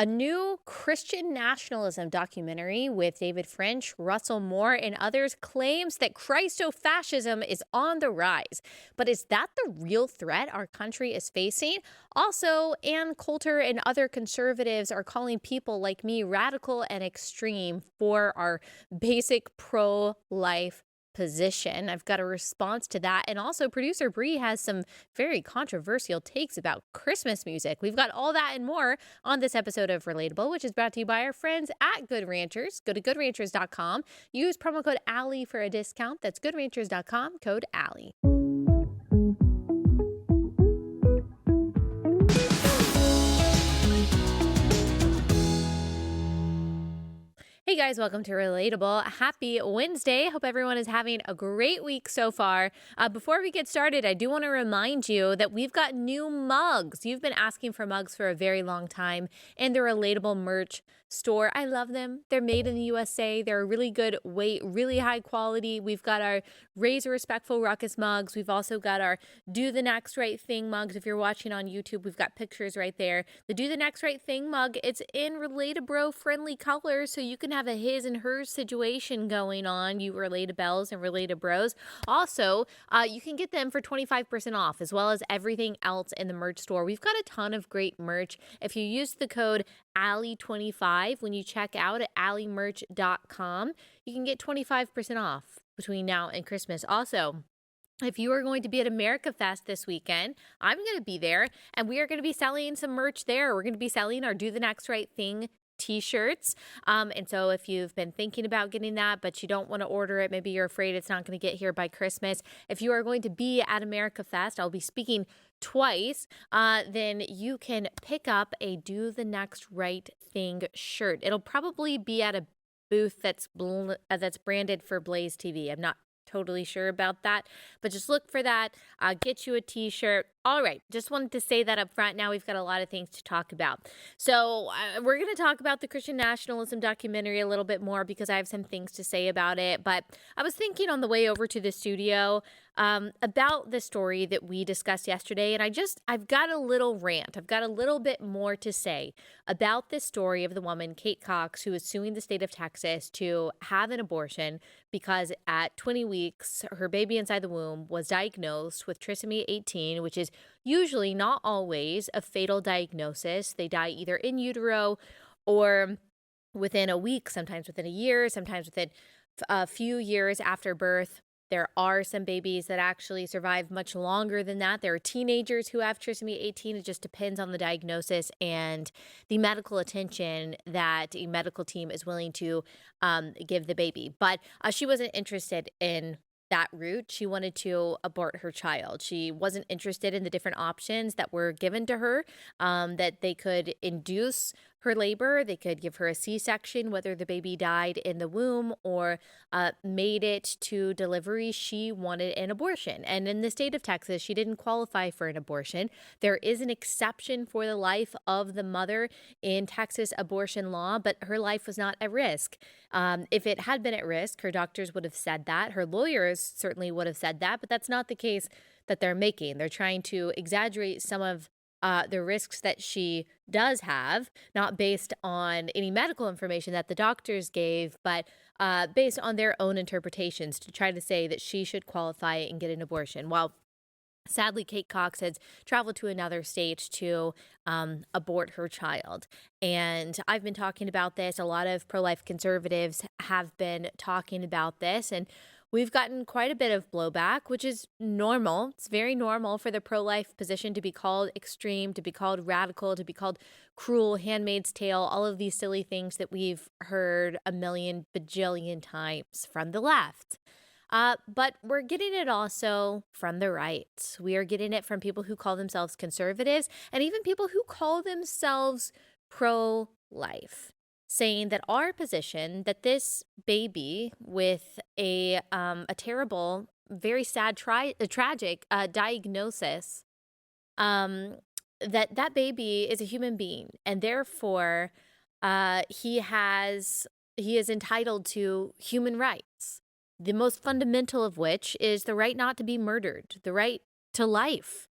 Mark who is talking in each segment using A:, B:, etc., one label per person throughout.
A: A new Christian nationalism documentary with David French, Russell Moore, and others claims that Christo-fascism is on the rise. But is that the real threat our country is facing? Also, Ann Coulter and other conservatives are calling people like me radical and extreme for our basic pro-life position. I've got a response to that. And also, producer Bree has some very controversial takes about Christmas music. We've got all that and more on this episode of Relatable, which is brought to you by our friends at Good Ranchers. Go to goodranchers.com. Use promo code Allie for a discount. That's goodranchers.com, code Allie. Hey guys, welcome to Relatable. Happy Wednesday. Hope everyone is having a great week so far. Before we get started, I do want to remind you that we've got new mugs. You've been asking for mugs for a very long time in the Relatable merch store. I love them. They're made in the USA. They're a really good weight, really high quality. We've got our Raise a Respectful Ruckus mugs. We've also got our Do the Next Right Thing mugs. If you're watching on YouTube, we've got pictures right there. The Do the Next Right Thing mug, it's in Relatable friendly colors, so you can have a his and hers situation going on, you Relatabilis and Relatable. Also, you can get them for 25% off, as well as everything else in the merch store. We've got a ton of great merch. If you use the code Allie25 when you check out at alliemerch.com, you can get 25% off between now and Christmas. Also, if you are going to be at America Fest this weekend, I'm going to be there, and we are going to be selling some merch there. We're going to be selling our Do the Next Right Thing t-shirts. And so if you've been thinking about getting that, but you don't want to order it, maybe you're afraid it's not going to get here by Christmas. If you are going to be at America Fest, I'll be speaking twice, then you can pick up a Do the Next Right Thing shirt. It'll probably be at a booth that's branded for Blaze TV. I'm not totally sure about that, but just look for that. Get you a t-shirt. All right, just wanted to say that up front. Now we've got a lot of things to talk about. So we're going to talk about the Christian nationalism documentary a little bit more because I have some things to say about it. But I was thinking on the way over to the studio about the story that we discussed yesterday, and I've got a little rant. I've got a little bit more to say about this story of the woman, Kate Cox, who is suing the state of Texas to have an abortion because at 20 weeks, her baby inside the womb was diagnosed with trisomy 18, which is usually, not always, a fatal diagnosis. They die either in utero or within a week, sometimes within a year, sometimes within a few years after birth. There are some babies that actually survive much longer than that. There are teenagers who have trisomy 18. It just depends on the diagnosis and the medical attention that a medical team is willing to give the baby. But she wasn't interested in that route. She wanted to abort her child. She wasn't interested in the different options that were given to her, that they could induce her labor, they could give her a C-section, whether the baby died in the womb or made it to delivery. She wanted an abortion. And in the state of Texas, she didn't qualify for an abortion. There is an exception for the life of the mother in Texas abortion law, but her life was not at risk. If it had been at risk, her doctors would have said that. Her lawyers certainly would have said that, but that's not the case that they're making. They're trying to exaggerate some of the risks that she does have, not based on any medical information that the doctors gave, but based on their own interpretations to try to say that she should qualify and get an abortion. Well, sadly, Kate Cox has traveled to another state to abort her child. And I've been talking about this. A lot of pro-life conservatives have been talking about this. And we've gotten quite a bit of blowback, which is normal. It's very normal for the pro-life position to be called extreme, to be called radical, to be called cruel, Handmaid's Tale, all of these silly things that we've heard a million bajillion times from the left. But we're getting it also from the right. We are getting it from people who call themselves conservatives and even people who call themselves pro-life, saying that our position, that this baby with a terrible, very sad, tragic diagnosis, that baby is a human being, and therefore he is entitled to human rights, the most fundamental of which is the right not to be murdered, the right to life.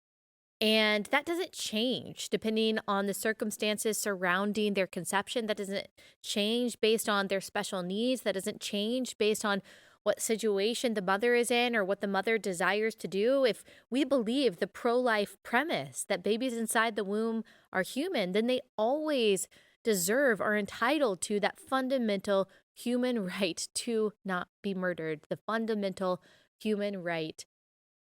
A: And that doesn't change depending on the circumstances surrounding their conception. That doesn't change based on their special needs. That doesn't change based on what situation the mother is in or what the mother desires to do. If we believe the pro life premise that babies inside the womb are human, then they always deserve or entitled to that fundamental human right to not be murdered, the fundamental human right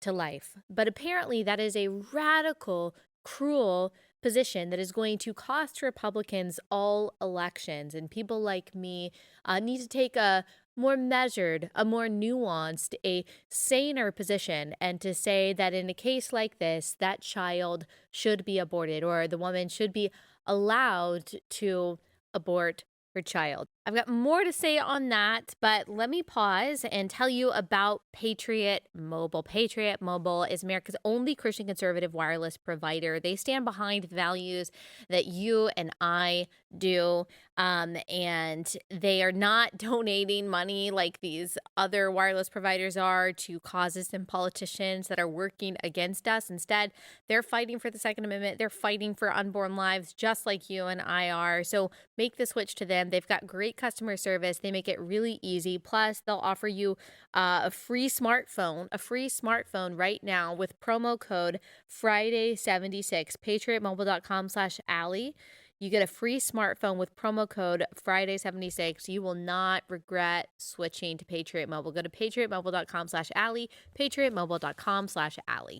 A: to life. But apparently, that is a radical, cruel position that is going to cost Republicans all elections. And people like me need to take a more measured, a more nuanced, a saner position, and to say that in a case like this, that child should be aborted or the woman should be allowed to abort her child. I've got more to say on that, but let me pause and tell you about Patriot Mobile. Patriot Mobile is America's only Christian conservative wireless provider. They stand behind the values that you and I do, and they are not donating money like these other wireless providers are to causes and politicians that are working against us. Instead, they're fighting for the Second Amendment. They're fighting for unborn lives just like you and I are. So make the switch to them. They've got great customer service. They make it really easy. Plus, they'll offer you a free smartphone right now with promo code Friday76, patriotmobile.com/Allie. You get a free smartphone with promo code Friday76. You will not regret switching to Patriot Mobile. Go to patriotmobile.com/Allie, patriotmobile.com/Allie.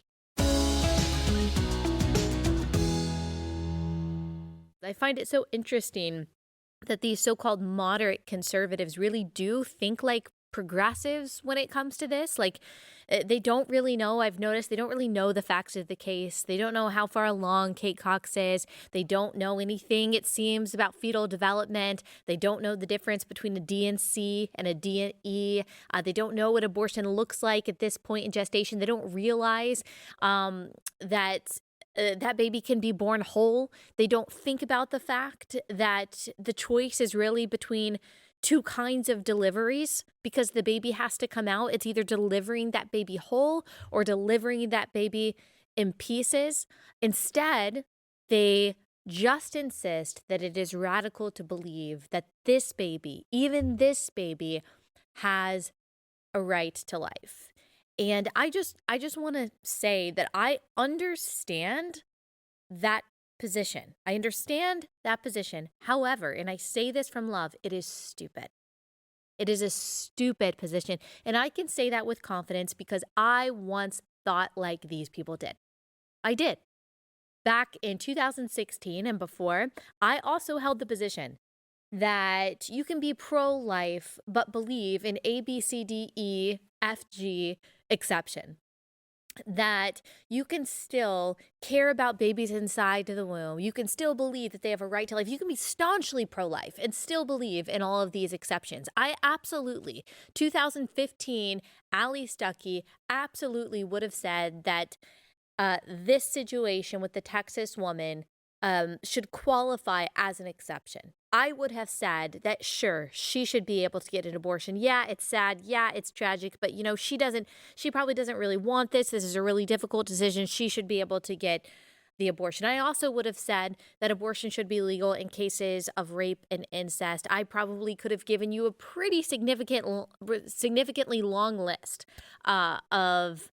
A: I find it so interesting that these so-called moderate conservatives really do think like progressives when it comes to this. Like, they don't really know. I've noticed they don't really know the facts of the case. They don't know how far along Kate Cox is. They don't know anything, it seems, about fetal development. They don't know the difference between a D&C and a D&E. They don't know what abortion looks like at this point in gestation. They don't realize that that baby can be born whole. They don't think about the fact that the choice is really between two kinds of deliveries because the baby has to come out. It's either delivering that baby whole or delivering that baby in pieces. Instead, they just insist that it is radical to believe that this baby, even this baby, has a right to life. And I just want to say that I understand that position. I understand that position. However, and I say this from love, it is stupid. It is a stupid position. And I can say that with confidence because I once thought like these people did. I did. Back in 2016 and before, I also held the position that you can be pro-life but believe in A, B, C, D, E, F, G exception. That you can still care about babies inside the womb. You can still believe that they have a right to life. You can be staunchly pro-life and still believe in all of these exceptions. I absolutely, 2015, Allie Stuckey absolutely would have said that this situation with the Texas woman should qualify as an exception. I would have said that, sure, she should be able to get an abortion. Yeah, it's sad. Yeah, it's tragic. But, she probably doesn't really want this. This is a really difficult decision. She should be able to get the abortion. I also would have said that abortion should be legal in cases of rape and incest. I probably could have given you a pretty significantly long list of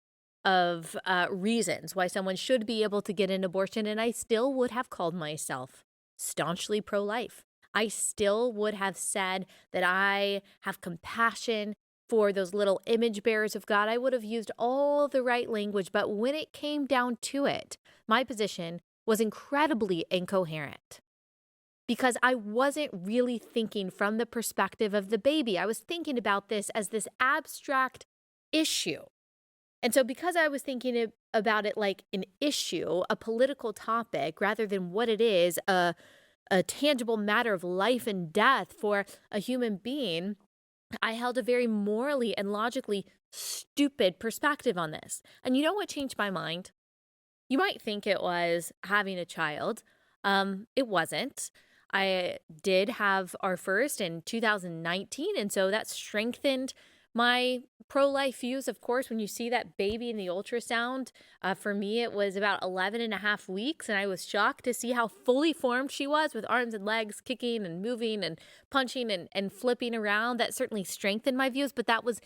A: reasons why someone should be able to get an abortion, and I still would have called myself staunchly pro-life. I still would have said that I have compassion for those little image bearers of God. I would have used all the right language, but when it came down to it, my position was incredibly incoherent because I wasn't really thinking from the perspective of the baby. I was thinking about this as this abstract issue. And so because I was thinking about it like an issue, a political topic, rather than what it is, a tangible matter of life and death for a human being, I held a very morally and logically stupid perspective on this. And you know what changed my mind? You might think it was having a child. It wasn't. I did have our first in 2019, and so that strengthened My pro-life views, of course, when you see that baby in the ultrasound, for me, it was about 11 and a half weeks, and I was shocked to see how fully formed she was with arms and legs kicking and moving and punching and flipping around. That certainly strengthened my views, but that was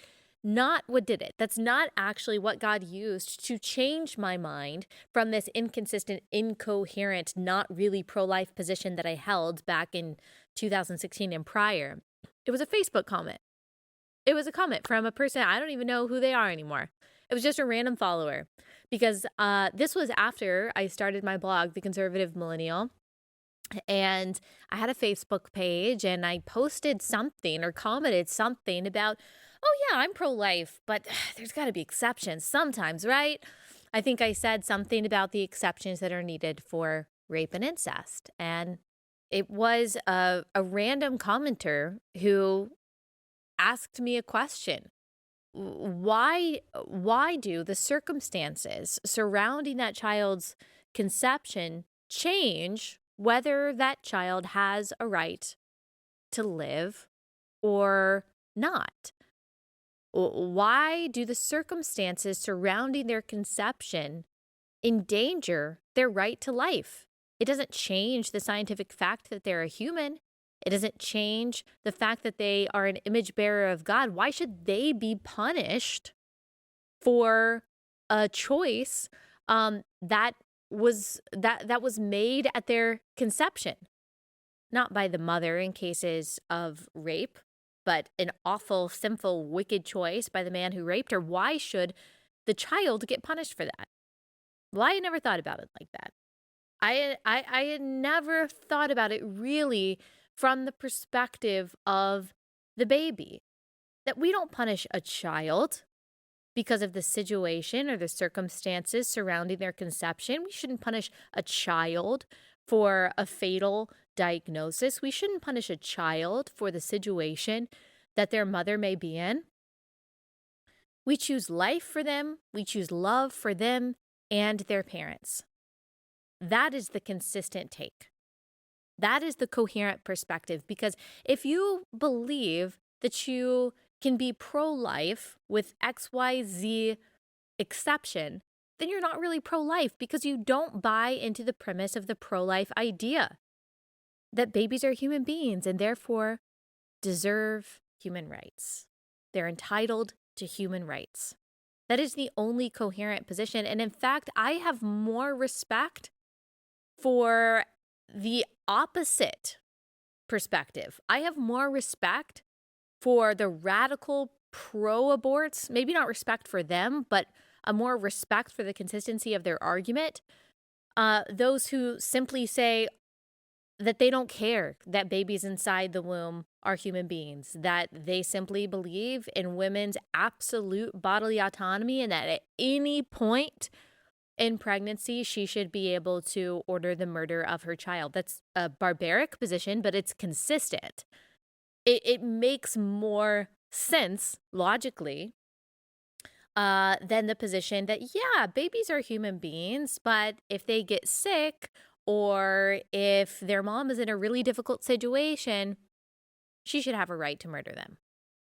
A: not what did it. That's not actually what God used to change my mind from this inconsistent, incoherent, not really pro-life position that I held back in 2016 and prior. It was a Facebook comment. It was a comment from a person, I don't even know who they are anymore. It was just a random follower because this was after I started my blog, The Conservative Millennial, and I had a Facebook page and I posted something or commented something about, oh yeah, I'm pro-life, but there's got to be exceptions sometimes, right? I think I said something about the exceptions that are needed for rape and incest. And it was a random commenter who asked me a question. Why do the circumstances surrounding that child's conception change whether that child has a right to live or not? Why do the circumstances surrounding their conception endanger their right to life? It doesn't change the scientific fact that they're a human. It doesn't change the fact that they are an image bearer of God. Why should they be punished for a choice that was made at their conception? Not by the mother in cases of rape, but an awful, sinful, wicked choice by the man who raped her. Why should the child get punished for that? Well, I never thought about it like that. I had never thought about it really from the perspective of the baby. That we don't punish a child because of the situation or the circumstances surrounding their conception. We shouldn't punish a child for a fatal diagnosis. We shouldn't punish a child for the situation that their mother may be in. We choose life for them. We choose love for them and their parents. That is the consistent take. That is the coherent perspective. Because if you believe that you can be pro-life with XYZ exception, then you're not really pro-life because you don't buy into the premise of the pro-life idea that babies are human beings and therefore deserve human rights. They're entitled to human rights. That is the only coherent position. And in fact, I have more respect for the opposite perspective. I have more respect for the radical pro-aborts, maybe not respect for them, but a more respect for the consistency of their argument. Those who simply say that they don't care that babies inside the womb are human beings, that they simply believe in women's absolute bodily autonomy and that at any point in pregnancy, she should be able to order the murder of her child. That's a barbaric position, but it's consistent. It makes more sense logically than the position that, yeah, babies are human beings, but if they get sick or if their mom is in a really difficult situation, she should have a right to murder them.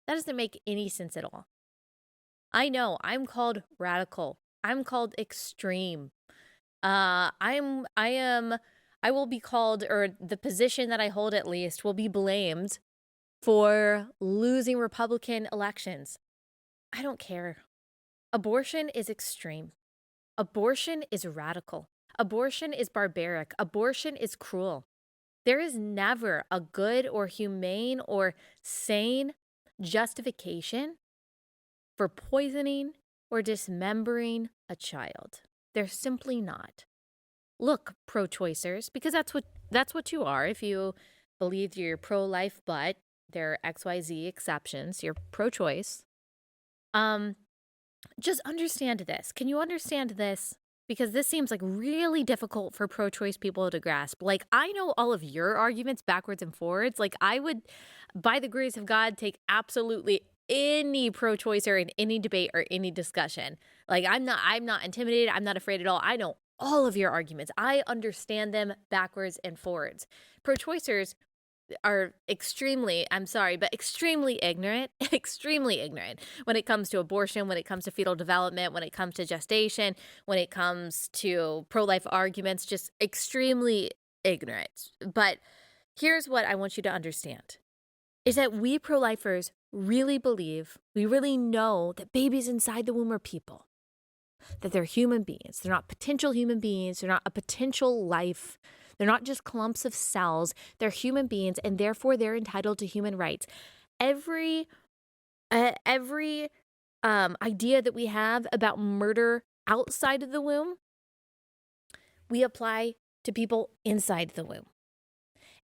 A: That doesn't make any sense at all. I know I'm called radical. I'm called extreme. I will be called, or the position that I hold at least, will be blamed for losing Republican elections. I don't care. Abortion is extreme. Abortion is radical. Abortion is barbaric. Abortion is cruel. There is never a good or humane or sane justification for poisoning or dismembering a child. They're simply not. Look, pro-choicers, because that's what you are. If you believe you're pro-life, but there are XYZ exceptions, you're pro-choice. Just understand this. Can you understand this? Because this seems like really difficult for pro-choice people to grasp. Like, I know all of your arguments backwards and forwards. Like, I would, by the grace of God, take absolutely any pro-choicer in any debate or any discussion. Like, I'm not intimidated. I'm not afraid at all. I know all of your arguments. I understand them backwards and forwards. Pro-choicers, are extremely, I'm sorry, but extremely ignorant, extremely ignorant when it comes to abortion, when it comes to fetal development, when it comes to gestation, when it comes to pro-life arguments, just extremely ignorant. But here's what I want you to understand is that we pro-lifers really believe, we really know that babies inside the womb are people, that they're human beings. They're not potential human beings. They're not a potential life. They're not just clumps of cells. They're human beings, and therefore they're entitled to human rights. Every idea that we have about murder outside of the womb, we apply to people inside the womb.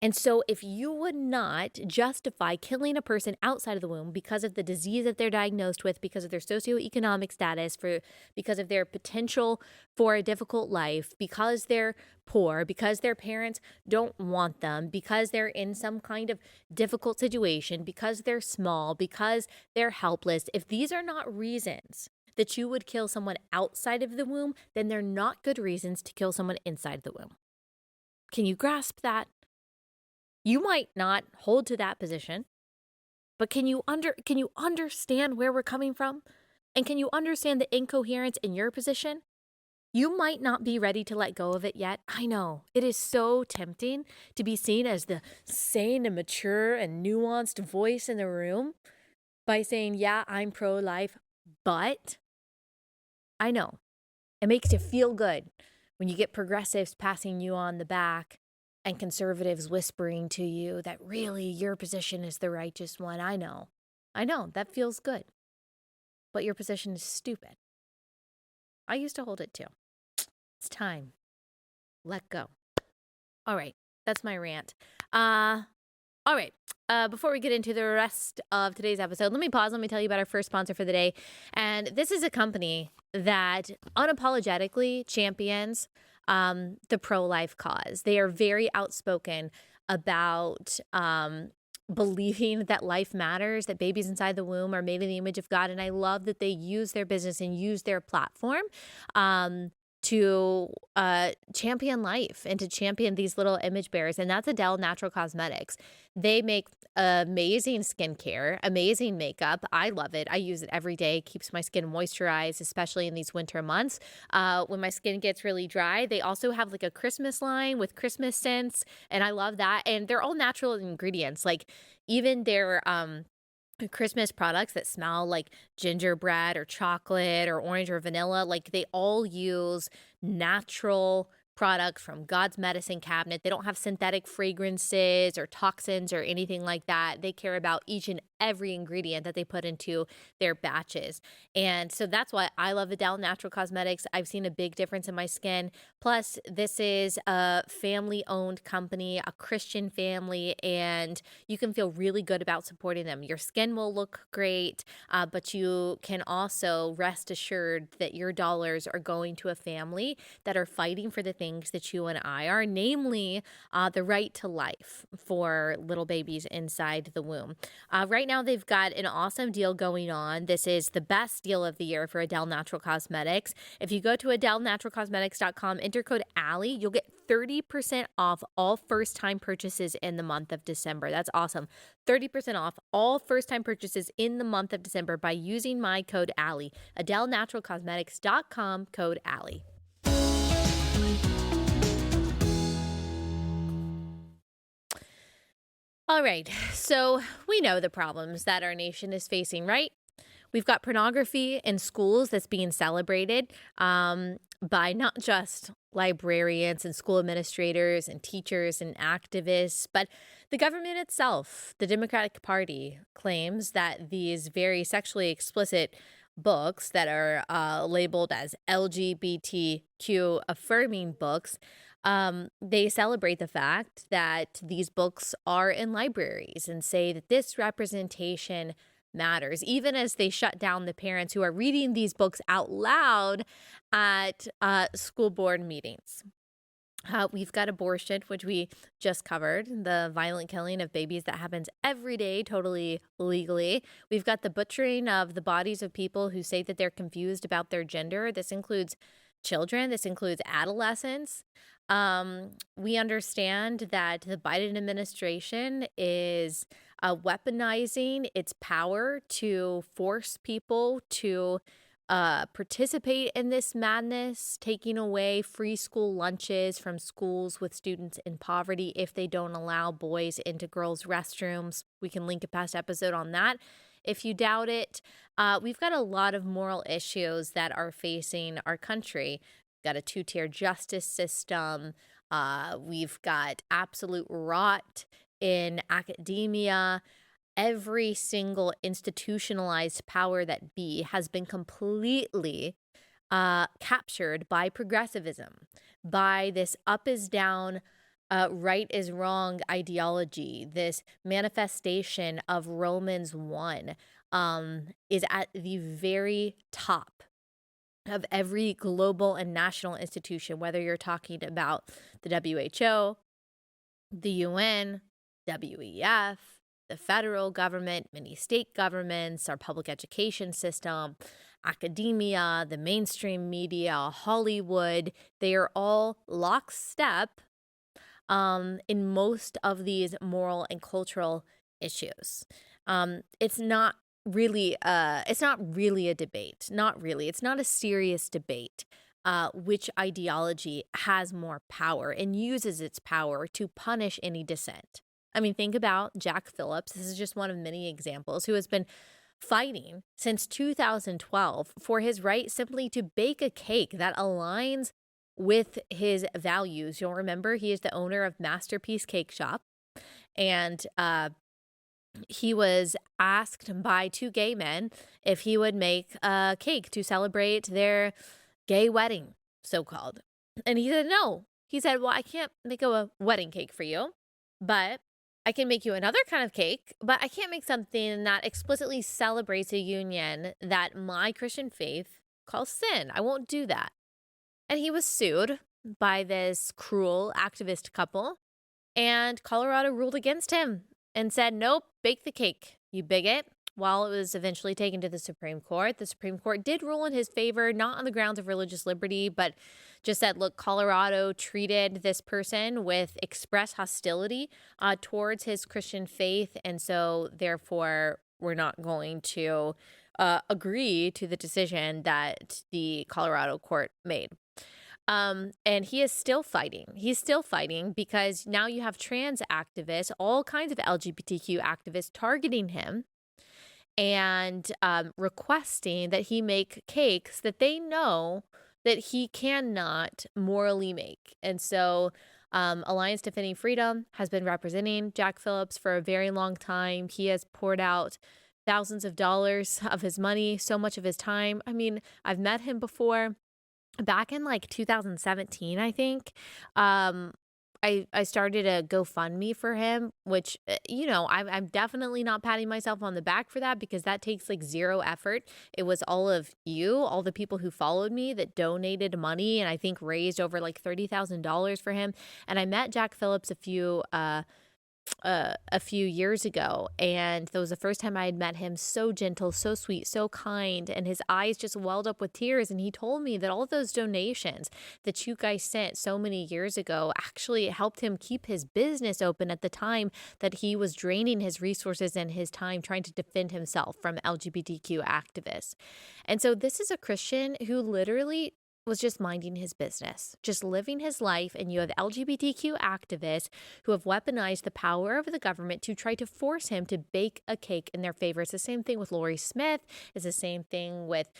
A: And so if you would not justify killing a person outside of the womb because of the disease that they're diagnosed with, because of their socioeconomic status, because of their potential for a difficult life, because they're poor, because their parents don't want them, because they're in some kind of difficult situation, because they're small, because they're helpless, if these are not reasons that you would kill someone outside of the womb, then they're not good reasons to kill someone inside the womb. Can you grasp that? You might not hold to that position, but can you understand where we're coming from? And can you understand the incoherence in your position? You might not be ready to let go of it yet. I know. It is so tempting to be seen as the sane and mature and nuanced voice in the room by saying, yeah, I'm pro-life, but I know. It makes you feel good when you get progressives passing you on the back and conservatives whispering to you that really your position is the righteous one. I know, that feels good. But your position is stupid. I used to hold it too. It's time. Let go. All right, that's my rant. All right, before we get into the rest of today's episode, let me pause. Let me tell you about our first sponsor for the day. And this is a company that unapologetically champions the pro-life cause. They are very outspoken about believing that life matters, that babies inside the womb are made in the image of God. And I love that they use their business and use their platform to champion life and to champion these little image bearers. And that's Adele Natural Cosmetics. They make amazing skincare, amazing makeup. I love it. I use it every day. Keeps my skin moisturized, especially in these winter months. When my skin gets really dry, they also have like a Christmas line with Christmas scents. And I love that. And they're all natural ingredients. Like even their Christmas products that smell like gingerbread or chocolate or orange or vanilla, like they all use natural products from God's medicine cabinet. They don't have synthetic fragrances or toxins or anything like that. They care about each and every ingredient that they put into their batches. And so that's why I love Adele Natural Cosmetics. I've seen a big difference in my skin. Plus, this is a family-owned company, a Christian family, and you can feel really good about supporting them. Your skin will look great, but you can also rest assured that your dollars are going to a family that are fighting for the things that you and I are, namely the right to life for little babies inside the womb. Right now, they've got an awesome deal going on. This is the best deal of the year for Adele Natural Cosmetics. If you go to AdeleNaturalCosmetics.com, enter code Allie, you'll get 30% off all first-time purchases in the month of December. That's awesome. 30% off all first-time purchases in the month of December by using my code Allie. AdeleNaturalCosmetics.com, code Allie. All right, so we know the problems that our nation is facing, right? We've got pornography in schools that's being celebrated by not just librarians and school administrators and teachers and activists, but the government itself. The Democratic Party claims that these very sexually explicit books that are labeled as LGBTQ affirming books, they celebrate the fact that these books are in libraries and say that this representation matters, even as they shut down the parents who are reading these books out loud at school board meetings. We've got abortion, which we just covered, the violent killing of babies that happens every day, totally legally. We've got the butchering of the bodies of people who say that they're confused about their gender. This includes children. This includes adolescents. We understand that the Biden administration is weaponizing its power to force people to participate in this madness, taking away free school lunches from schools with students in poverty if they don't allow boys into girls' restrooms. We can link a past episode on that if you doubt it. We've got a lot of moral issues that are facing our country. Got a two-tier justice system. We've got absolute rot in academia. Every single institutionalized power that be has been completely captured by progressivism, by this up is down, right is wrong ideology. This manifestation of Romans 1 is at the very top of every global and national institution, whether you're talking about the WHO, the UN, WEF, the federal government, many state governments, our public education system, academia, the mainstream media, Hollywood. They are all lockstep in most of these moral and cultural issues. It's not really a debate. Not really. It's not a serious debate. Which ideology has more power and uses its power to punish any dissent. I mean, think about Jack Phillips. This is just one of many examples, who has been fighting since 2012 for his right simply to bake a cake that aligns with his values. You'll remember he is the owner of Masterpiece Cake Shop, and he was asked by two gay men if he would make a cake to celebrate their gay wedding, so-called. And he said no. He said, well, I can't make a wedding cake for you, but I can make you another kind of cake, but I can't make something that explicitly celebrates a union that my Christian faith calls sin. I won't do that. And he was sued by this cruel activist couple, and Colorado ruled against him and said, nope, bake the cake, you bigot. While it was eventually taken to the Supreme Court did rule in his favor, not on the grounds of religious liberty, but just said, look, Colorado treated this person with express hostility towards his Christian faith, and so therefore we're not going to agree to the decision that the Colorado court made. And he is still fighting. He's still fighting because now you have trans activists, all kinds of LGBTQ activists targeting him and requesting that he make cakes that they know that he cannot morally make. And so Alliance Defending Freedom has been representing Jack Phillips for a very long time. He has poured out thousands of dollars of his money, so much of his time. I mean, I've met him before. Back in like 2017, I think, I started a GoFundMe for him, which, I'm definitely not patting myself on the back for that because that takes like zero effort. It was all of you, all the people who followed me that donated money, and I think raised over like $30,000 for him. And I met Jack Phillips a few years ago, and that was the first time I had met him. So gentle, so sweet, so kind, and his eyes just welled up with tears, and he told me that all of those donations that you guys sent so many years ago actually helped him keep his business open at the time that he was draining his resources and his time trying to defend himself from LGBTQ activists. And so this is a Christian who literally was just minding his business, just living his life, and you have LGBTQ activists who have weaponized the power of the government to try to force him to bake a cake in their favor. It's the same thing with Lori Smith. It's the same thing with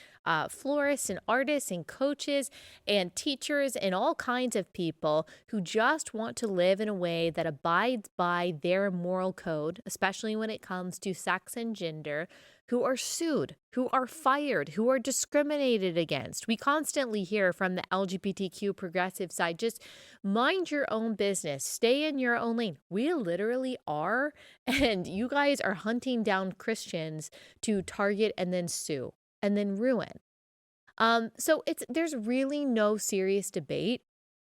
A: florists and artists and coaches and teachers and all kinds of people who just want to live in a way that abides by their moral code, especially when it comes to sex and gender, who are sued, who are fired, who are discriminated against. We constantly hear from the LGBTQ progressive side, just mind your own business, stay in your own lane. We literally are, and you guys are hunting down Christians to target and then sue and then ruin. So there's really no serious debate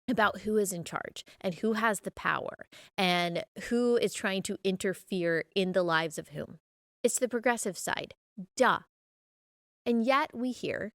A: about who is in charge and who has the power and who is trying to interfere in the lives of whom. It's the progressive side. Duh. And yet we hear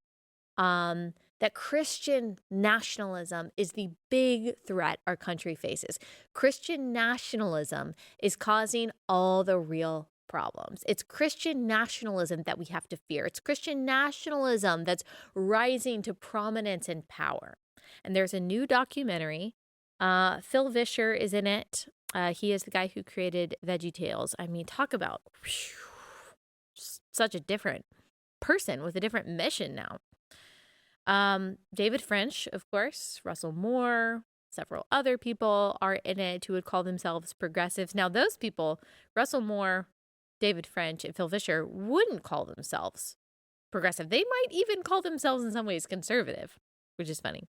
A: that Christian nationalism is the big threat our country faces. Christian nationalism is causing all the real problems. It's Christian nationalism that we have to fear. It's Christian nationalism that's rising to prominence and power. And there's a new documentary. Phil Vischer is in it. He is the guy who created VeggieTales. I mean, talk about such a different person with a different mission now. David French, of course, Russell Moore, several other people are in it who would call themselves progressives. Now, those people, Russell Moore, David French, and Phil Vischer, wouldn't call themselves progressive. They might even call themselves in some ways conservative, which is funny.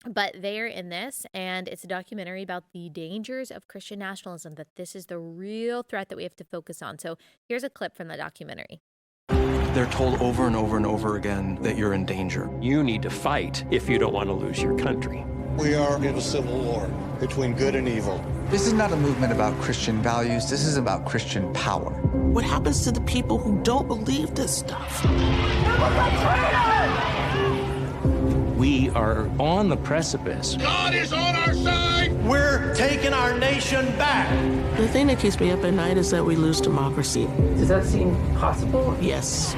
A: But they're in this, and it's a documentary about the dangers of Christian nationalism, that this is the real threat that we have to focus on. So here's a clip from the documentary.
B: They're told over and over and over again that you're in danger.
C: You need to fight if you don't want to lose your country.
D: We are in a civil war between good and evil.
E: This is not a movement about Christian values. This is about Christian power.
F: What happens to the people who don't believe this stuff?
C: We are on the precipice.
D: God is on our side.
G: We're taking our nation back.
F: The thing that keeps me up at night is that we lose democracy.
H: Does that seem possible?
F: Yes.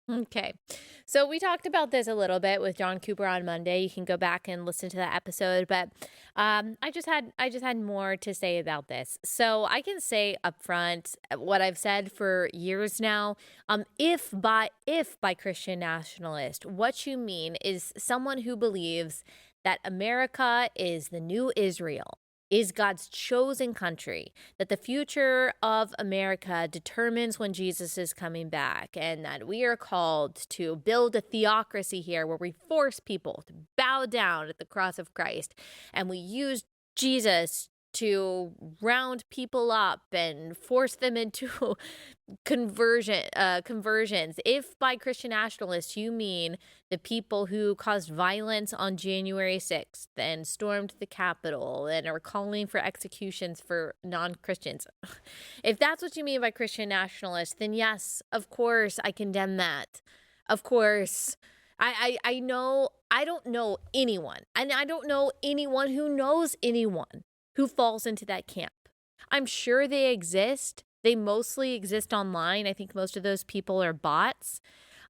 A: Okay. So we talked about this a little bit with John Cooper on Monday. You can go back and listen to that episode, but I just had more to say about this. So I can say up front what I've said for years now. If by Christian nationalist, what you mean is someone who believes that America is the new Israel, is God's chosen country, that the future of America determines when Jesus is coming back, and that we are called to build a theocracy here where we force people to bow down at the cross of Christ, and we use Jesus to round people up and force them into conversions. If by Christian nationalists you mean the people who caused violence on January 6th and stormed the Capitol and are calling for executions for non-Christians, if that's what you mean by Christian nationalists, then yes, of course I condemn that. Of course. I know, I don't know anyone, and I don't know anyone who knows anyone who falls into that camp. I'm sure they exist. They mostly exist online. I think most of those people are bots.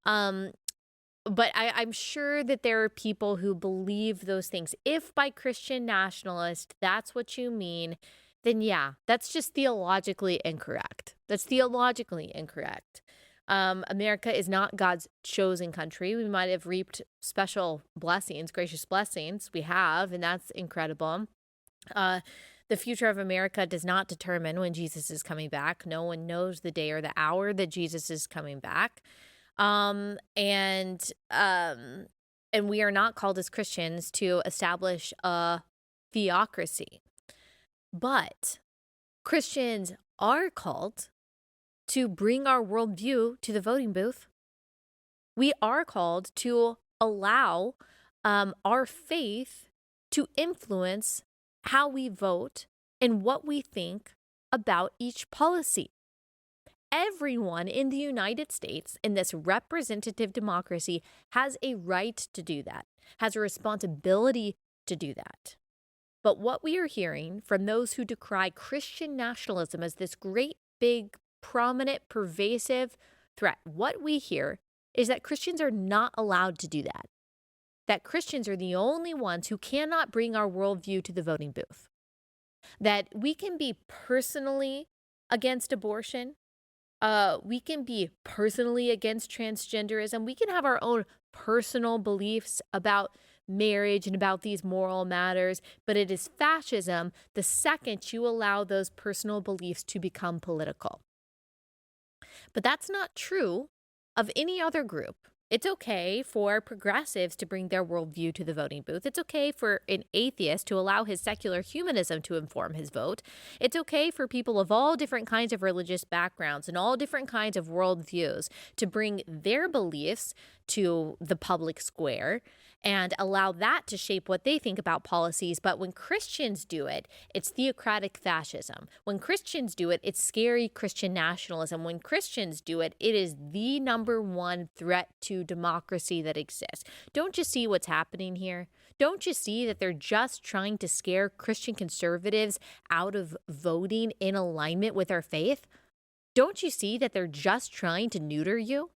A: But I'm sure that there are people who believe those things. If by Christian nationalist, that's what you mean, then yeah, that's just theologically incorrect. That's theologically incorrect. America is not God's chosen country. We might have reaped special blessings, gracious blessings. We have, and that's incredible. The future of America does not determine when Jesus is coming back. No one knows the day or the hour that Jesus is coming back. And we are not called as Christians to establish a theocracy. But Christians are called to bring our worldview to the voting booth. We are called to allow our faith to influence how we vote and what we think about each policy. Everyone in the United States in this representative democracy has a right to do that, has a responsibility to do that. But what we are hearing from those who decry Christian nationalism as this great, big, prominent, pervasive threat, what we hear is that Christians are not allowed to do that. That Christians are the only ones who cannot bring our worldview to the voting booth. That we can be personally against abortion. We can be personally against transgenderism. We can have our own personal beliefs about marriage and about these moral matters, but it is fascism the second you allow those personal beliefs to become political. But that's not true of any other group. It's okay for progressives to bring their worldview to the voting booth. It's okay for an atheist to allow his secular humanism to inform his vote. It's okay for people of all different kinds of religious backgrounds and all different kinds of worldviews to bring their beliefs to the public square and allow that to shape what they think about policies. But when Christians do it, it's theocratic fascism. When Christians do it, it's scary Christian nationalism. When Christians do it, it is the number one threat to democracy that exists. Don't you see what's happening here? Don't you see that they're just trying to scare Christian conservatives out of voting in alignment with our faith? Don't you see that they're just trying to neuter you?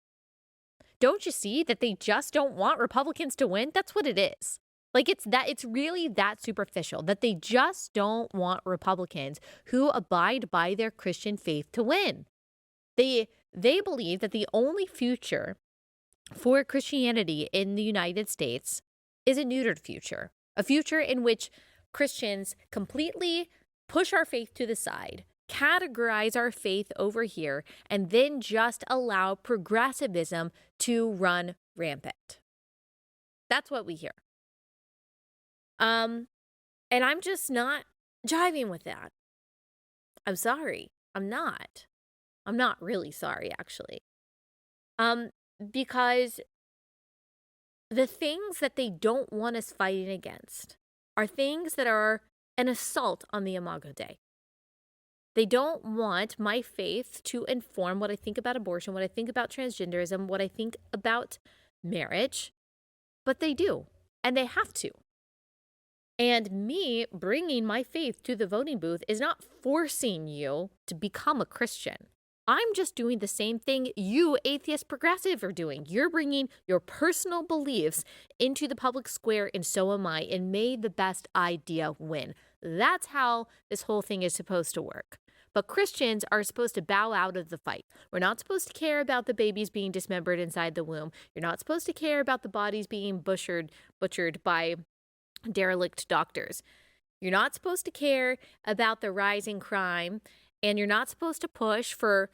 A: Don't you see that they just don't want Republicans to win? That's what it is. Like it's really that superficial, that they just don't want Republicans who abide by their Christian faith to win. They believe that the only future for Christianity in the United States is a neutered future, a future in which Christians completely push our faith to the side, categorize our faith over here, and then just allow progressivism to run rampant. That's what we hear. And I'm just not jiving with that. I'm sorry. I'm not really sorry, actually. Because the things that they don't want us fighting against are things that are an assault on the Imago Dei. They don't want my faith to inform what I think about abortion, what I think about transgenderism, what I think about marriage, but they do, and they have to. And me bringing my faith to the voting booth is not forcing you to become a Christian. I'm just doing the same thing you, atheist progressive, are doing. You're bringing your personal beliefs into the public square, and so am I, and may the best idea win. That's how this whole thing is supposed to work. But Christians are supposed to bow out of the fight. We're not supposed to care about the babies being dismembered inside the womb. You're not supposed to care about the bodies being butchered by derelict doctors. You're not supposed to care about the rising crime, and you're not supposed to push for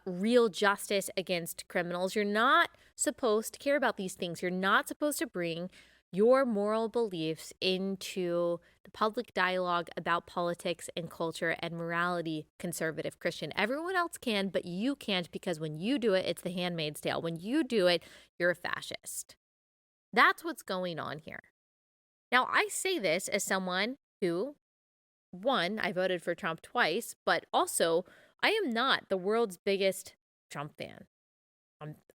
A: real justice against criminals. You're not supposed to care about these things. You're not supposed to bring your moral beliefs into the public dialogue about politics and culture and morality, conservative Christian. Everyone else can, but you can't, because when you do it, it's the Handmaid's Tale. When you do it, you're a fascist. That's what's going on here. Now, I say this as someone who, one, I voted for Trump twice, but also I am not the world's biggest Trump fan.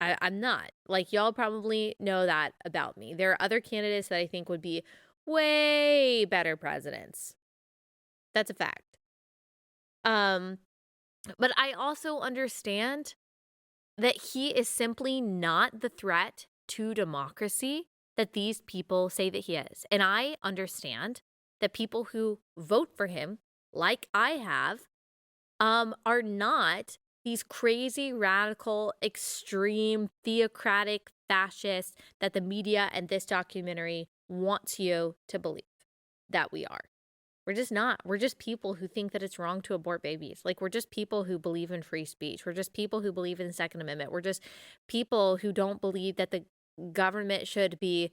A: I'm not. Like, y'all probably know that about me. There are other candidates that I think would be way better presidents. That's a fact. But I also understand that he is simply not the threat to democracy that these people say that he is. And I understand that people who vote for him, like I have, are not these crazy, radical, extreme, theocratic fascists that the media and this documentary wants you to believe that we are. We're just not. We're just people who think that it's wrong to abort babies. Like, we're just people who believe in free speech. We're just people who believe in the Second Amendment. We're just people who don't believe that the government should be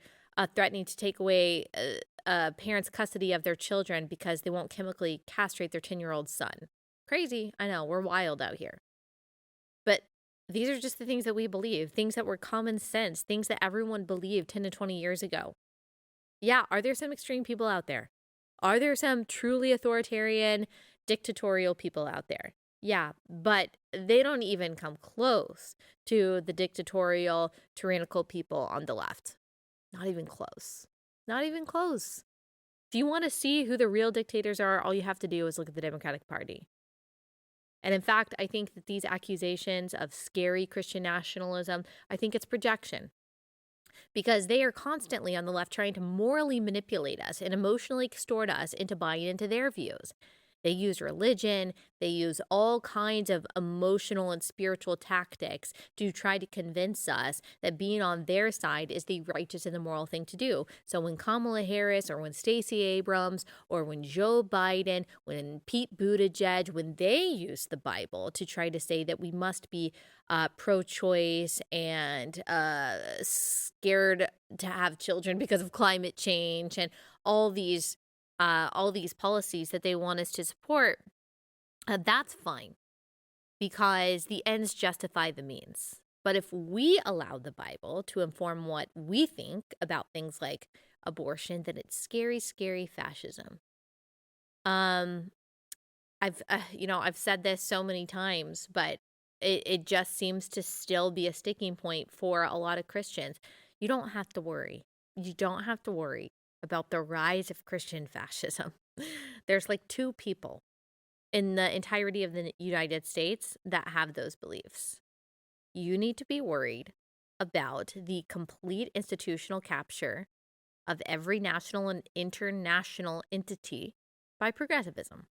A: threatening to take away parents' custody of their children because they won't chemically castrate their 10-year-old son. Crazy. I know. We're wild out here. But these are just the things that we believe, things that were common sense, things that everyone believed 10 to 20 years ago. Yeah, are there some extreme people out there? Are there some truly authoritarian, dictatorial people out there? Yeah, but they don't even come close to the dictatorial, tyrannical people on the left. Not even close. Not even close. If you want to see who the real dictators are, all you have to do is look at the Democratic Party. And in fact, I think that these accusations of scary Christian nationalism, I think it's projection. Because they are constantly on the left trying to morally manipulate us and emotionally extort us into buying into their views. They use religion, they use all kinds of emotional and spiritual tactics to try to convince us that being on their side is the righteous and the moral thing to do. So when Kamala Harris or when Stacey Abrams or when Joe Biden, when Pete Buttigieg, when they use the Bible to try to say that we must be pro-choice and scared to have children because of climate change and all these policies that they want us to support, that's fine because the ends justify the means. But if we allow the Bible to inform what we think about things like abortion, then it's scary, scary fascism. Um, I've said this so many times, but it just seems to still be a sticking point for a lot of Christians. You don't have to worry. You don't have to worry about the rise of Christian fascism. There's like 2 people in the entirety of the United States that have those beliefs. You need to be worried about the complete institutional capture of every national and international entity by progressivism.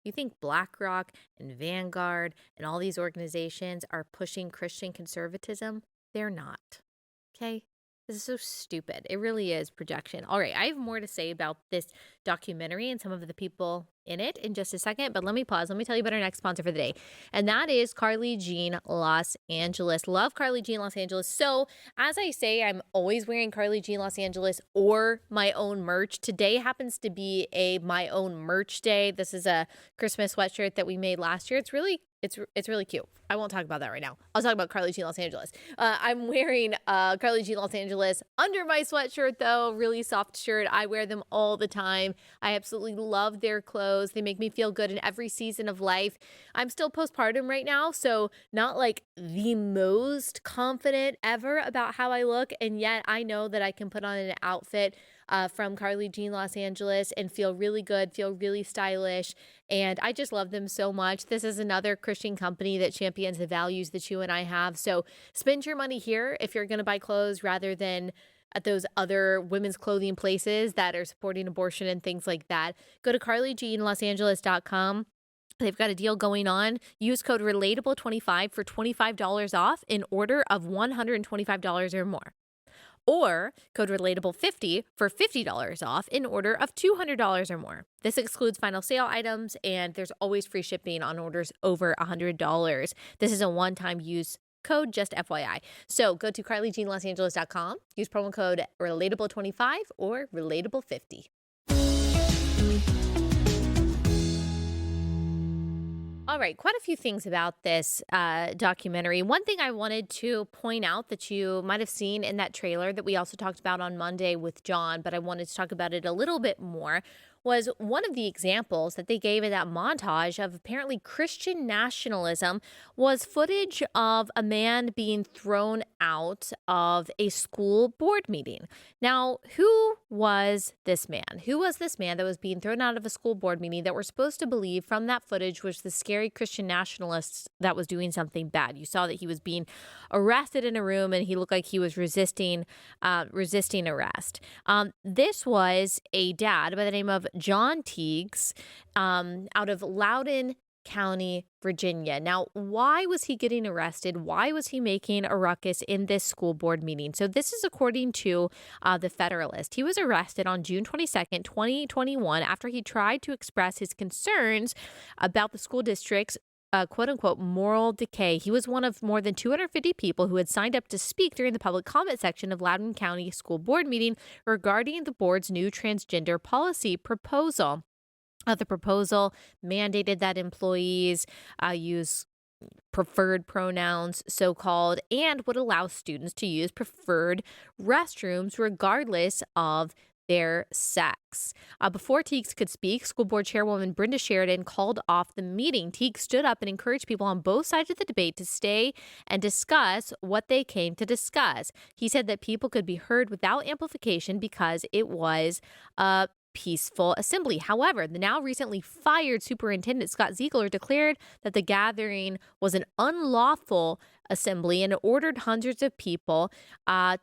A: You think BlackRock and Vanguard and all these organizations are pushing Christian conservatism? They're not. Okay? This is so stupid. It really is projection. All right, I have more to say about this documentary and some of the people in it in just a second, but let me pause. Let me tell you about our next sponsor for the day, and that is Carly Jean Los Angeles. Love Carly Jean Los Angeles. So, as I say, I'm always wearing Carly Jean Los Angeles or my own merch. Today happens to be my own merch day. This is a Christmas sweatshirt that we made last year. It's really cute. I won't talk about that right now. I'll talk about Carly Jean Los Angeles. I'm wearing Carly Jean Los Angeles under my sweatshirt, though. Really soft shirt. I wear them all the time. I absolutely love their clothes. They make me feel good in every season of life. I'm still postpartum right now, so not like the most confident ever about how I look. And yet I know that I can put on an outfit from Carly Jean Los Angeles and feel really good, feel really stylish. And I just love them so much. This is another Christian company that champions the values that you and I have. So spend your money here if you're going to buy clothes rather than at those other women's clothing places that are supporting abortion and things like that. Go to carlyjeanlosangeles.com. They've got a deal going on. Use code relatable25 for $25 off in order of $125 or more. Or code relatable50 for $50 off in order of $200 or more. This excludes final sale items, and there's always free shipping on orders over $100. This is a one-time use code, just FYI. So go to carlyjeanlosangeles.com, use promo code relatable25 or relatable50. All right, quite a few things about this documentary. One thing I wanted to point out that you might have seen in that trailer that we also talked about on Monday with John, but I wanted to talk about it a little bit more, was one of the examples that they gave in that montage of apparently Christian nationalism was footage of a man being thrown out of a school board meeting. Now, who was this man? Who was this man that was being thrown out of a school board meeting that we're supposed to believe from that footage was the scary Christian nationalist that was doing something bad? You saw that he was being arrested in a room and he looked like he was resisting arrest. This was a dad by the name of John Teagues out of Loudoun County, Virginia. Now, why was he getting arrested? Why was he making a ruckus in this school board meeting? So this is according to the Federalist. He was arrested on June 22nd, 2021, after he tried to express his concerns about the school district's quote-unquote moral decay. He was one of more than 250 people who had signed up to speak during the public comment section of Loudoun County School Board meeting regarding the board's new transgender policy proposal. The proposal mandated that employees use preferred pronouns, so-called, and would allow students to use preferred restrooms regardless of their sex. Before Teagues could speak, school board chairwoman Brenda Sheridan called off the meeting. Teagues stood up and encouraged people on both sides of the debate to stay and discuss what they came to discuss. He said that people could be heard without amplification because it was a peaceful assembly. However, the now recently fired superintendent Scott Ziegler declared that the gathering was an unlawful assembly and ordered hundreds of people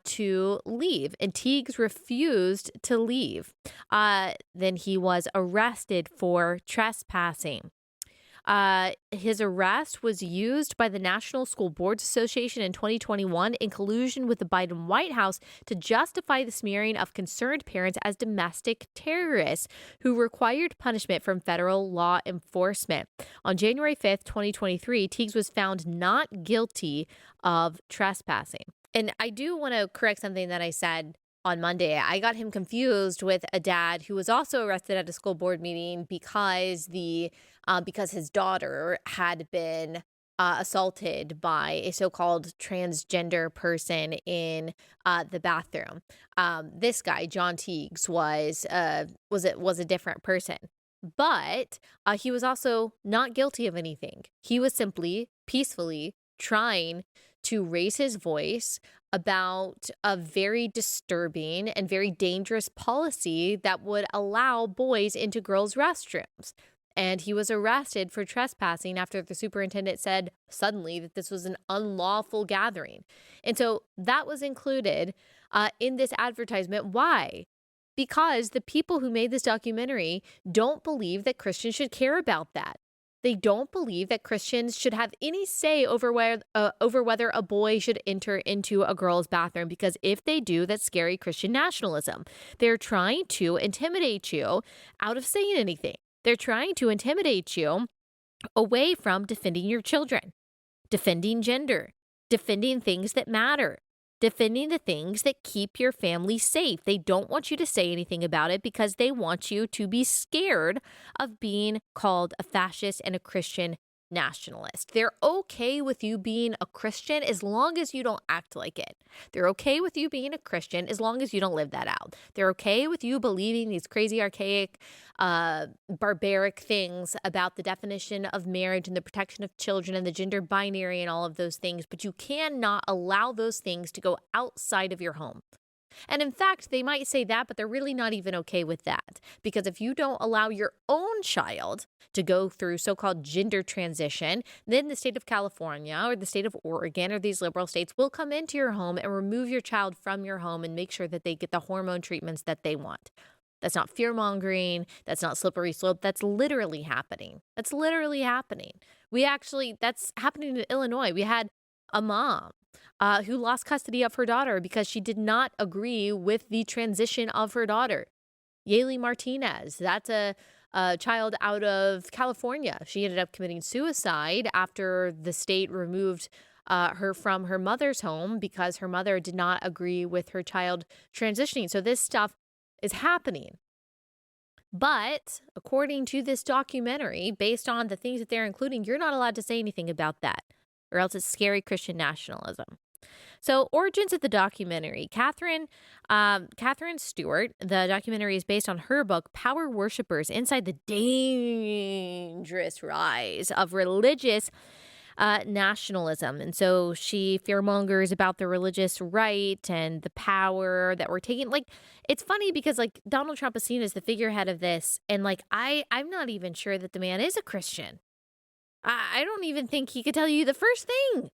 A: to leave. And Teagues refused to leave. Then he was arrested for trespassing. His arrest was used by the National School Boards Association in 2021 in collusion with the Biden White House to justify the smearing of concerned parents as domestic terrorists who required punishment from federal law enforcement. On January 5th, 2023, Teagues was found not guilty of trespassing. And I do want to correct something that I said on Monday. I got him confused with a dad who was also arrested at a school board meeting because his daughter had been assaulted by a so-called transgender person in the bathroom. This guy, John Teagues, was a different person, but he was also not guilty of anything. He was simply peacefully trying to raise his voice about a very disturbing and very dangerous policy that would allow boys into girls' restrooms. And he was arrested for trespassing after the superintendent said suddenly that this was an unlawful gathering. And so that was included in this advertisement. Why? Because the people who made this documentary don't believe that Christians should care about that. They don't believe that Christians should have any say over whether a boy should enter into a girl's bathroom, because if they do, that's scary Christian nationalism. They're trying to intimidate you out of saying anything. They're trying to intimidate you away from defending your children, defending gender, defending things that matter, defending the things that keep your family safe. They don't want you to say anything about it because they want you to be scared of being called a fascist and a Christian nationalist. They're okay with you being a Christian as long as you don't act like it. They're okay with you being a Christian as long as you don't live that out. They're okay with you believing these crazy, archaic, barbaric things about the definition of marriage and the protection of children and the gender binary and all of those things, but you cannot allow those things to go outside of your home. And in fact, they might say that, but they're really not even okay with that. Because if you don't allow your own child to go through so-called gender transition, then the state of California or the state of Oregon or these liberal states will come into your home and remove your child from your home and make sure that they get the hormone treatments that they want. That's not fear-mongering. That's not slippery slope. That's literally happening. That's literally happening. That's happening in Illinois. We had a mom who lost custody of her daughter because she did not agree with the transition of her daughter. Yaley Martinez, that's a child out of California. She ended up committing suicide after the state removed her from her mother's home because her mother did not agree with her child transitioning. So this stuff is happening. But according to this documentary, based on the things that they're including, you're not allowed to say anything about that, or else it's scary Christian nationalism. So, origins of the documentary. Catherine Stewart, the documentary is based on her book, Power Worshippers, Inside the Dangerous Rise of Religious Nationalism. And so she fearmongers about the religious right and the power that we're taking. Like, it's funny because, like, Donald Trump is seen as the figurehead of this. And, like, I'm not even sure that the man is a Christian. I don't even think he could tell you the first thing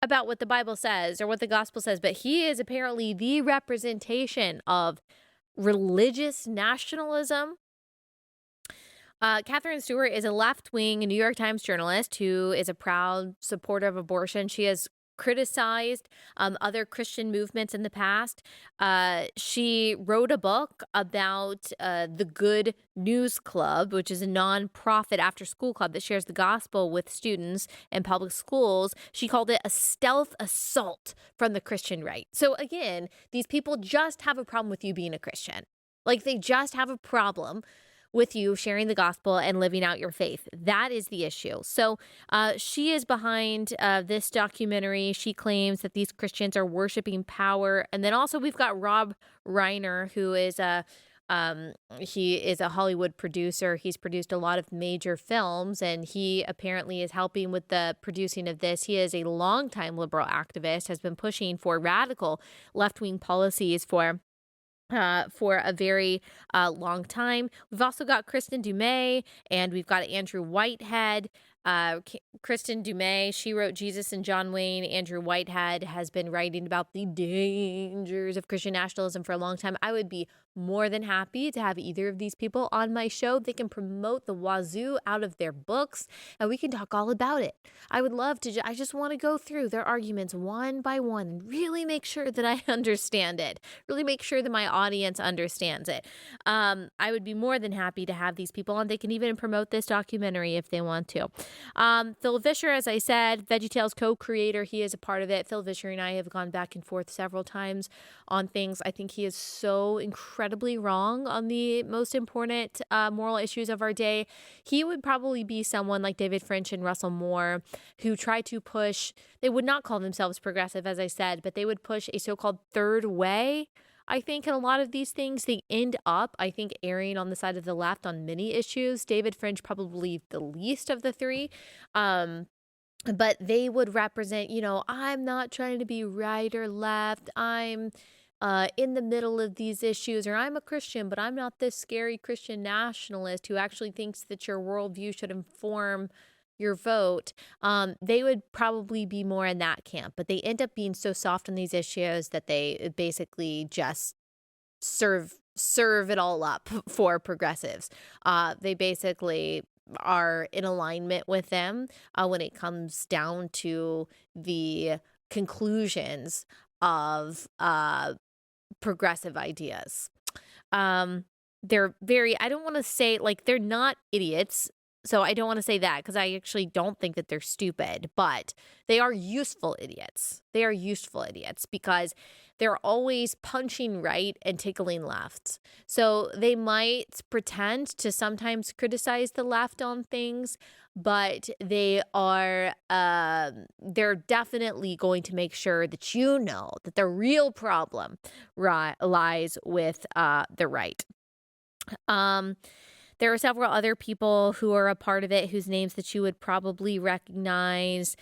A: about what the Bible says or what the gospel says, but he is apparently the representation of religious nationalism. Catherine Stewart is a left-wing New York Times journalist who is a proud supporter of abortion. She has criticized other Christian movements in the past. She wrote a book about the Good News Club, which is a nonprofit after-school club that shares the gospel with students in public schools. She called it a stealth assault from the Christian right. So again, these people just have a problem with you being a Christian. Like, they just have a problem with you sharing the gospel and living out your faith. That is the issue. So she is behind this documentary. She claims that these Christians are worshiping power. And then also we've got Rob Reiner, who is he is a Hollywood producer. He's produced a lot of major films, and he apparently is helping with the producing of this. He is a longtime liberal activist, has been pushing for radical left-wing policies for a very long time. We've also got Kristen Dumais, and we've got Andrew Whitehead. Kristen Dumais, she wrote Jesus and John Wayne. Andrew Whitehead has been writing about the dangers of Christian nationalism for a long time. I would be more than happy to have either of these people on my show. They can promote the wazoo out of their books, and we can talk all about it. I would love to. I just want to go through their arguments one by one and really make sure that I understand it. Really make sure that my audience understands it. I would be more than happy to have these people on. They can even promote this documentary if they want to. Phil Vischer, as I said, VeggieTales co-creator, he is a part of it. Phil Vischer and I have gone back and forth several times on things. I think he is so incredibly wrong on the most important moral issues of our day. He would probably be someone like David French and Russell Moore who try to push, they would not call themselves progressive, as I said, but they would push a so-called third way. I think in a lot of these things, they end up, I think, erring on the side of the left on many issues. David French probably the least of the three. But they would represent, I'm not trying to be right or left. I'm in the middle of these issues, or I'm a Christian, but I'm not this scary Christian nationalist who actually thinks that your worldview should inform your vote. They would probably be more in that camp, but they end up being so soft on these issues that they basically just serve it all up for progressives. They basically are in alignment with them when it comes down to the conclusions of progressive ideas. They're very, I don't want to say, like, they're not idiots. So I don't want to say that because I actually don't think that they're stupid, but they are useful idiots. They are useful idiots because they're always punching right and tickling left. So they might pretend to sometimes criticize the left on things, but they're definitely going to make sure that you know that the real problem lies with the right. There are several other people who are a part of it whose names that you would probably recognize.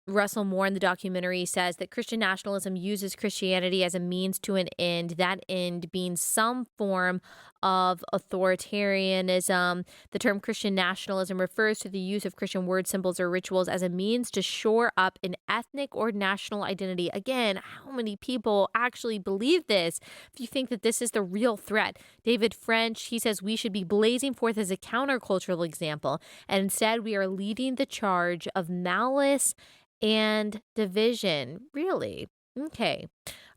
A: Russell Moore in the documentary says that Christian nationalism uses Christianity as a means to an end, that end being some form of authoritarianism. The term Christian nationalism refers to the use of Christian word symbols or rituals as a means to shore up an ethnic or national identity. Again, how many people actually believe this? If you think that this is the real threat. David French, he says we should be blazing forth as a countercultural example, and instead we are leading the charge of malice and division. Really? Okay.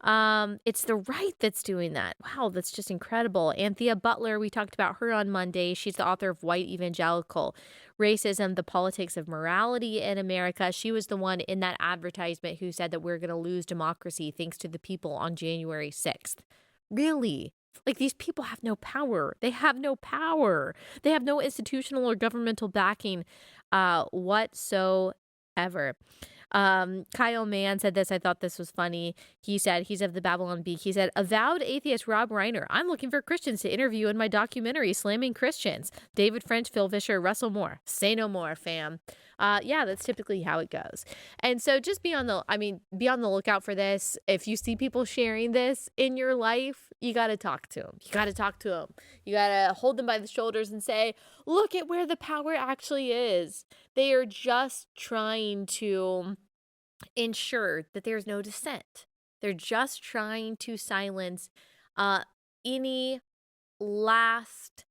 A: It's the right that's doing that. Wow, that's just incredible. Anthea Butler, we talked about her on Monday. She's the author of White Evangelical Racism, the Politics of Morality in America. She was the one in that advertisement who said that we're going to lose democracy thanks to the people on January 6th. Really? Like, these people have no power. They have no power. They have no institutional or governmental backing whatsoever. Kyle Mann said this. I thought this was funny. He said, he's of the Babylon Bee. He said, avowed atheist Rob Reiner. I'm looking for Christians to interview in my documentary, Slamming Christians. David French, Phil Vischer, Russell Moore. Say no more, fam. Yeah, that's typically how it goes. And so just be on the lookout for this. If you see people sharing this in your life, you got to talk to them. You got to talk to them. You got to hold them by the shoulders and say, look at where the power actually is. They are just trying to ensure that there's no dissent. They're just trying to silence any last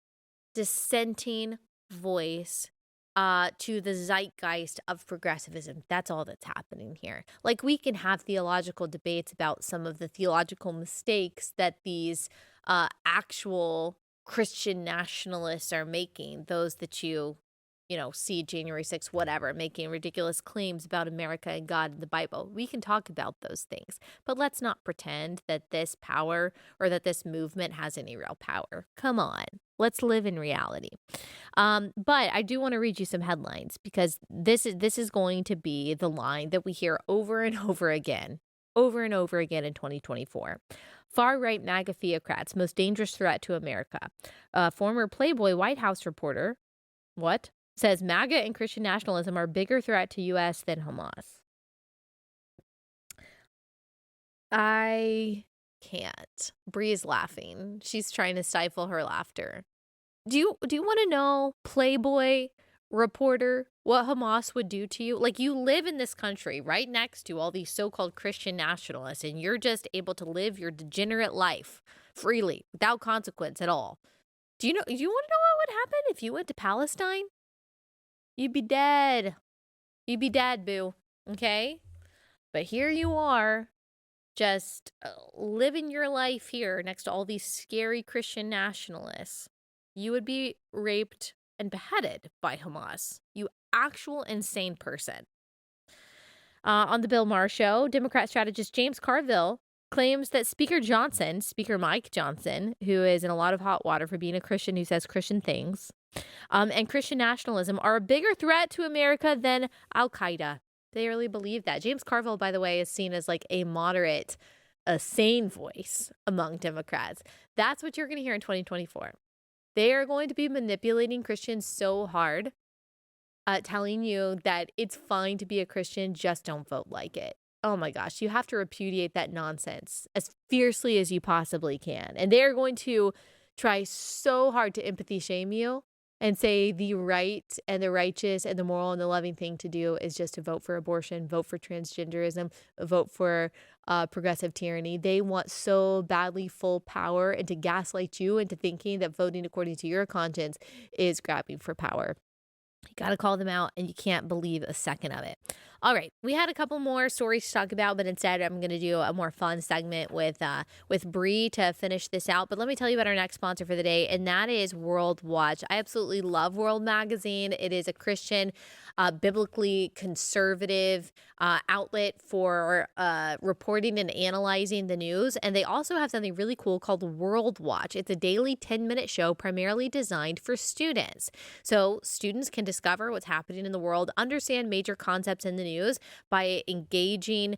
A: dissenting voice to the zeitgeist of progressivism. That's all that's happening here. Like, we can have theological debates about some of the theological mistakes that these actual Christian nationalists are making, those that you see January 6th, whatever, making ridiculous claims about America and God and the Bible. We can talk about those things, but let's not pretend that this power or that this movement has any real power. Come on, let's live in reality. But I do want to read you some headlines because this is going to be the line that we hear over and over again in 2024. Far-right MAGA theocrats, most dangerous threat to America. Former Playboy White House reporter, says MAGA and Christian nationalism are a bigger threat to U.S. than Hamas. I can't. Bree's laughing. She's trying to stifle her laughter. Do you want to know, Playboy reporter, what Hamas would do to you? Like, you live in this country right next to all these so-called Christian nationalists, and you're just able to live your degenerate life freely without consequence at all. Do you want to know what would happen if you went to Palestine? You'd be dead. You'd be dead, boo. Okay? But here you are, just living your life here next to all these scary Christian nationalists. You would be raped and beheaded by Hamas. You actual insane person. On the Bill Maher Show, Democrat strategist James Carville claims that Speaker Mike Johnson, who is in a lot of hot water for being a Christian who says Christian things, and Christian nationalism are a bigger threat to America than Al-Qaeda. They really believe that. James Carville, by the way, is seen as like a moderate, a sane voice among Democrats. That's what you're going to hear in 2024. They are going to be manipulating Christians so hard, telling you that it's fine to be a Christian, just don't vote like it. Oh my gosh, you have to repudiate that nonsense as fiercely as you possibly can. And they are going to try so hard to empathy shame you and say the right and the righteous and the moral and the loving thing to do is just to vote for abortion, vote for transgenderism, vote for progressive tyranny. They want so badly full power and to gaslight you into thinking that voting according to your conscience is grabbing for power. You got to call them out, and you can't believe a second of it. All right, we had a couple more stories to talk about, but instead I'm going to do a more fun segment with Bree to finish this out. But let me tell you about our next sponsor for the day, and that is World Watch. I absolutely love World Magazine. It is a Christian, biblically conservative outlet for reporting and analyzing the news. And they also have something really cool called World Watch. It's a daily 10-minute show primarily designed for students. So students can discover what's happening in the world, understand major concepts in the news by engaging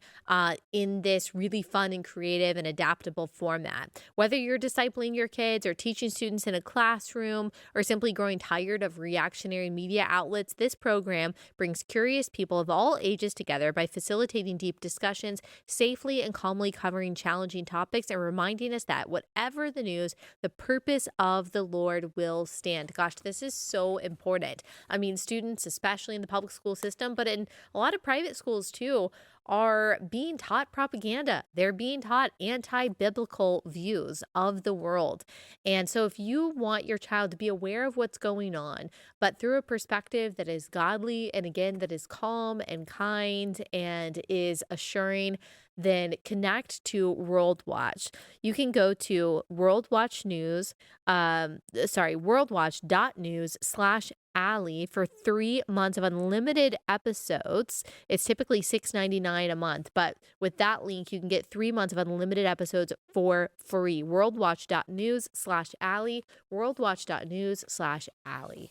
A: in this really fun and creative and adaptable format. Whether you're discipling your kids or teaching students in a classroom or simply growing tired of reactionary media outlets, this program brings curious people of all ages together by facilitating deep discussions, safely and calmly covering challenging topics, and reminding us that whatever the news, the purpose of the Lord will stand. Gosh, this is so important. I mean, students, especially in the public school system, but in a lot of private schools too, are being taught propaganda. They're being taught anti-biblical views of the world. And so if you want your child to be aware of what's going on, but through a perspective that is godly and again, that is calm and kind and is assuring, then connect to World Watch. You can go to worldwatch.news/Allie for 3 months of unlimited episodes. It's typically $6.99 a month, but with that link, you can get 3 months of unlimited episodes for free. Worldwatch.news/Allie, worldwatch.news/Allie.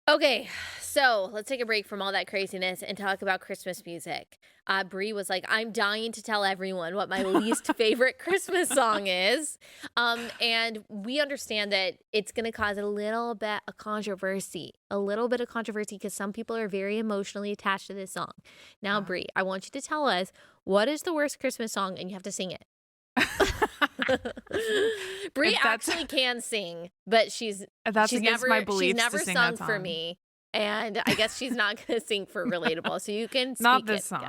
A: Okay, so let's take a break from all that craziness and talk about Christmas music. Bree was like, I'm dying to tell everyone what my least favorite Christmas song is. And we understand that it's going to cause a little bit of controversy because some people are very emotionally attached to this song. Now, Bree, I want you to tell us, what is the worst Christmas song, and you have to sing it. Bree actually can sing, but she's never sung for me, and I guess she's not going to sing for Relatable. So you can speak
I: not this
A: it,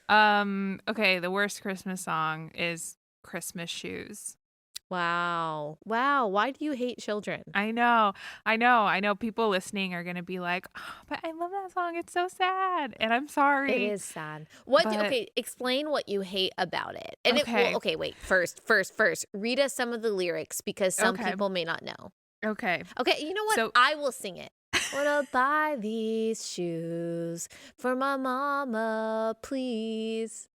I: song. Okay, the worst Christmas song is Christmas Shoes.
A: Wow. Why do you hate children?
I: I know. People listening are going to be like, oh, but I love that song. It's so sad. And I'm sorry.
A: It is sad. Explain what you hate about it. And
I: okay.
A: First, read us some of the lyrics because some people may not know.
I: Okay.
A: You know what? So, I will sing it. Wanna buy these shoes for my mama, please.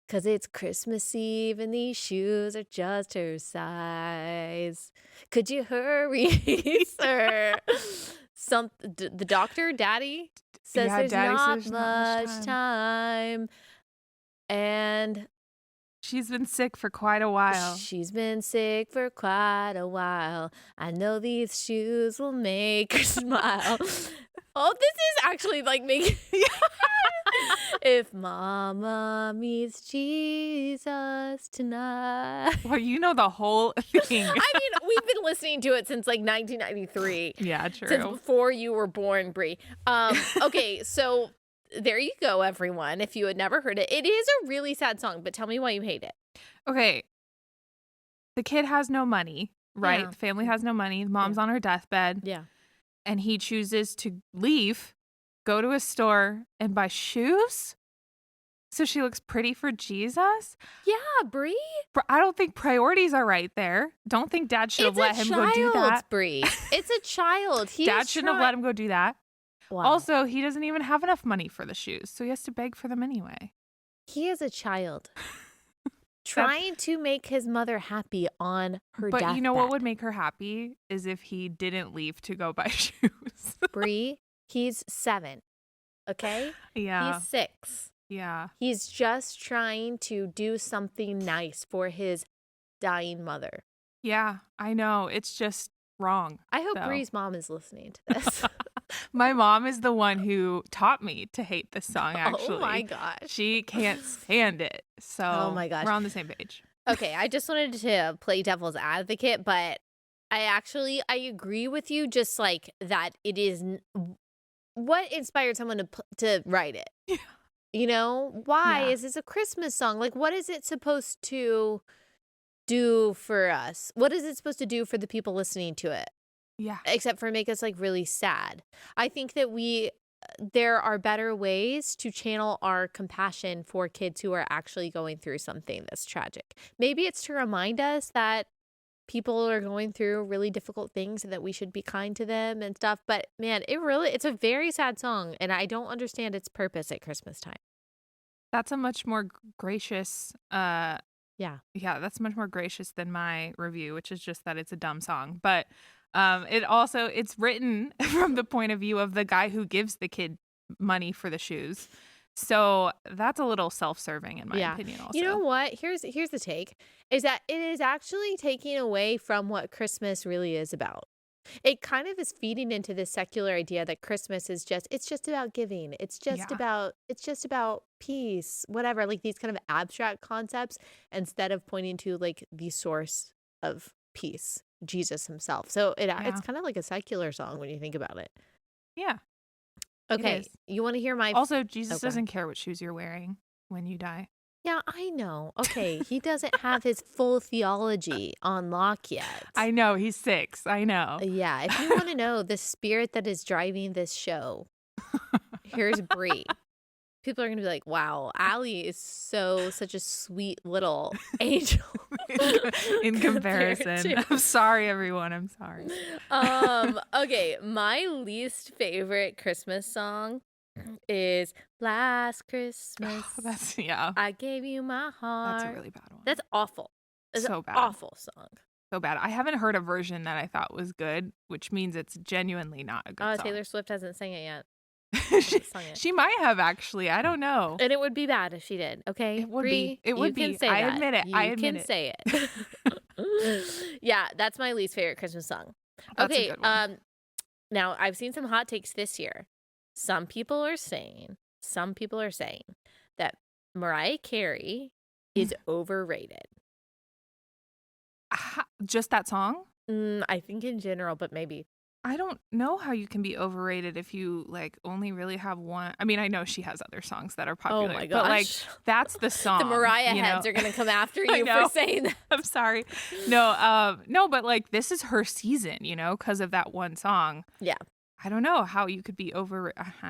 A: 'Cause it's Christmas Eve and these shoes are just her size. Could you hurry, sir? The doctor, Daddy, says there's not much time. And
I: she's been sick for quite a while.
A: I know these shoes will make her smile. Oh, this is actually like making... If Mama meets Jesus tonight.
I: Well, you know the whole thing.
A: I mean, we've been listening to it since like 1993.
I: Yeah, true.
A: Since before you were born, Brie. Okay, so there you go, everyone. If you had never heard it, it is a really sad song, but tell me why you hate it.
I: Okay. The kid has no money, right?
A: Yeah.
I: The family has no money. The mom's on her deathbed.
A: Yeah.
I: And he chooses to leave, go to a store and buy shoes So she looks pretty for Jesus?
A: Yeah, Brie.
I: I don't think priorities are right there. Don't think Dad should have let him go do that.
A: Brie. It's a child.
I: Dad shouldn't have let him go do that.
A: Wow.
I: Also, he doesn't even have enough money for the shoes, so he has to beg for them anyway.
A: He is a child. Trying to make his mother happy on her deathbed.
I: But you know what would make her happy is if he didn't leave to go buy shoes.
A: Brie, he's 7. Okay?
I: Yeah.
A: He's 6.
I: Yeah.
A: He's just trying to do something nice for his dying mother.
I: Yeah, I know. It's just wrong.
A: I hope Brie's mom is listening to this.
I: My mom is the one who taught me to hate this song, actually.
A: Oh my gosh.
I: She can't stand it. So
A: oh my gosh.
I: We're on the same page.
A: Okay, I just wanted to play devil's advocate, but I agree with you, just like that it is what inspired someone to write it.
I: Yeah.
A: You know, why
I: Yeah.
A: is this a Christmas song? Like, what is it supposed to do for us? What is it supposed to do for the people listening to it?
I: Yeah.
A: Except for make us like really sad. I think that there are better ways to channel our compassion for kids who are actually going through something that's tragic. Maybe it's to remind us that people are going through really difficult things and that we should be kind to them and stuff. But man, it's a very sad song, and I don't understand its purpose at Christmas time.
I: That's a much more gracious
A: Yeah,
I: that's much more gracious than my review, which is just that it's a dumb song. But it's written from the point of view of the guy who gives the kid money for the shoes. So that's a little self-serving in my opinion also.
A: You know what? Here's the take, is that it is actually taking away from what Christmas really is about. It kind of is feeding into this secular idea that Christmas is just about giving. It's just about peace, whatever, like these kind of abstract concepts, instead of pointing to like the source of peace, Jesus himself. So it's kind of like a secular song when you think about it.
I: Yeah.
A: Okay, you want to hear my...
I: Also, Jesus doesn't care what shoes you're wearing when you die.
A: Yeah, I know. Okay, he doesn't have his full theology on lock yet.
I: I know, he's 6. I know.
A: Yeah, if you want to know the spirit that is driving this show, here's Brie. People are going to be like, wow, Allie is such a sweet little angel.
I: In comparison. I'm sorry, everyone. I'm sorry.
A: Okay, my least favorite Christmas song is Last Christmas. I gave you my heart.
I: That's a really bad one.
A: That's awful. It's
I: so
A: an
I: bad.
A: awful song.
I: So bad. I haven't heard a version that I thought was good, which means it's genuinely not a good song.
A: Taylor Swift hasn't sang it yet.
I: She might have, actually. I don't know.
A: And it would be bad if she did. Okay,
I: It would
A: Brie,
I: be. It would
A: you
I: be.
A: can say
I: I
A: that.
I: admit it.
A: You
I: I admit
A: can
I: it.
A: say it. Yeah, that's my least favorite Christmas song.
I: That's a
A: Okay,
I: good one.
A: now I've seen some hot takes this year. Some people are saying that Mariah Carey is overrated.
I: Just that song?
A: I think in general, but maybe.
I: I don't know how you can be overrated if you like only really have one. I mean, I know she has other songs that are popular.
A: Oh my
I: But like
A: gosh.
I: that's the song.
A: The Mariah
I: you
A: heads
I: know?
A: are going to come after
I: I
A: you
I: know.
A: for saying that.
I: I'm sorry. No, but like this is her season, because of that one song.
A: Yeah.
I: I don't know how you could be I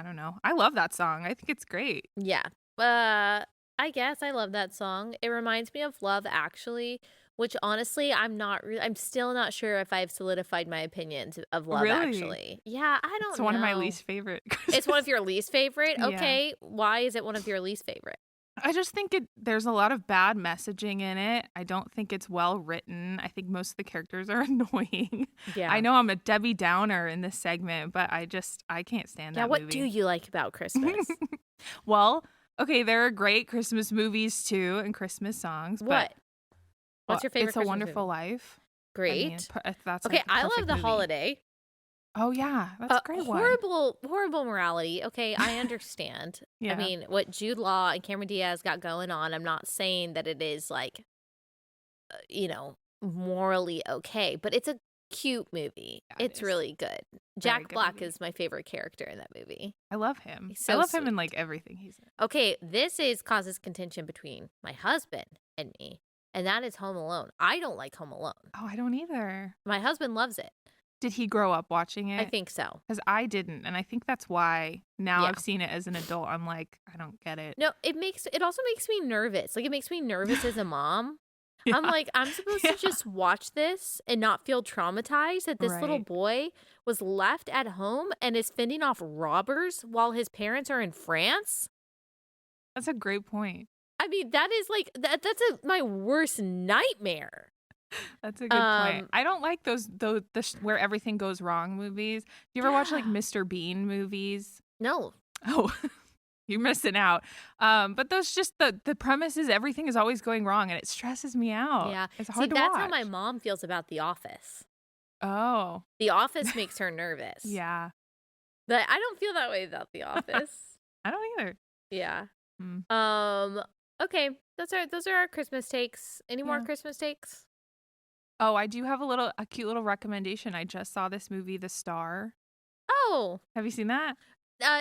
I: don't know. I love that song. I think it's great.
A: Yeah. I guess I love that song. It reminds me of Love Actually, which honestly, I'm still not sure if I've solidified my opinions of Love
I: Really?
A: Actually. Yeah, I don't know.
I: It's one of my least favorite.
A: It's one of your least favorite?
I: Yeah.
A: Okay. Why is it one of your least favorite?
I: I just think there's a lot of bad messaging in it. I don't think it's well written. I think most of the characters are annoying.
A: Yeah.
I: I know I'm a Debbie Downer in this segment, but I can't stand that
A: what
I: movie.
A: do you like about Christmas?
I: Well, okay, there are great Christmas movies too and Christmas songs.
A: What?
I: But,
A: What's your favorite
I: It's a
A: Christmas
I: Wonderful
A: movie?
I: Life.
A: Great.
I: That's
A: Okay,
I: like a
A: I love
I: perfect
A: The
I: movie.
A: Holiday.
I: Oh yeah, that's a great one.
A: Horrible morality. Okay, I understand.
I: Yeah.
A: I mean, what Jude Law and Cameron Diaz got going on, I'm not saying that it is like, morally okay, but it's a cute movie.
I: Yeah, it
A: It's
I: is.
A: really good.
I: Very
A: Jack
I: good
A: Black
I: movie.
A: is my favorite character in that movie.
I: I love him.
A: He's so
I: I love him
A: sweet.
I: in like everything he's in.
A: Okay, causes contention between my husband and me, and that is Home Alone. I don't like Home Alone.
I: Oh, I don't either.
A: My husband loves it.
I: Did he grow up watching it?
A: I think so.
I: Because I didn't, and I think that's why now
A: Yeah.
I: I've seen it as an adult. I'm like, I don't get it.
A: No, it also makes me nervous. Like, it makes me nervous as a mom. I'm
I: Yeah.
A: like, I'm supposed to just watch this and not feel traumatized that this little
I: Right.
A: boy was left at home and is fending off robbers while his parents are in France?
I: That's a great point.
A: I mean, that is like that's my worst nightmare.
I: That's a good point. I don't like those where everything goes wrong movies. Do you ever watch like
A: Yeah.
I: Mr. Bean movies?
A: No.
I: Oh, you're missing out. But those just the premise is everything is always going wrong, and it stresses me out.
A: Yeah.
I: It's
A: See,
I: hard to
A: that's
I: watch.
A: how my mom feels about The Office.
I: Oh,
A: The Office makes her nervous.
I: yeah.
A: But I don't feel that way about The Office.
I: I don't either.
A: Yeah.
I: Mm.
A: Okay. Those are our Christmas takes. Any more
I: Yeah.
A: Christmas takes?
I: Oh, I do have a cute little recommendation. I just saw this movie, The Star.
A: Oh.
I: Have you seen that?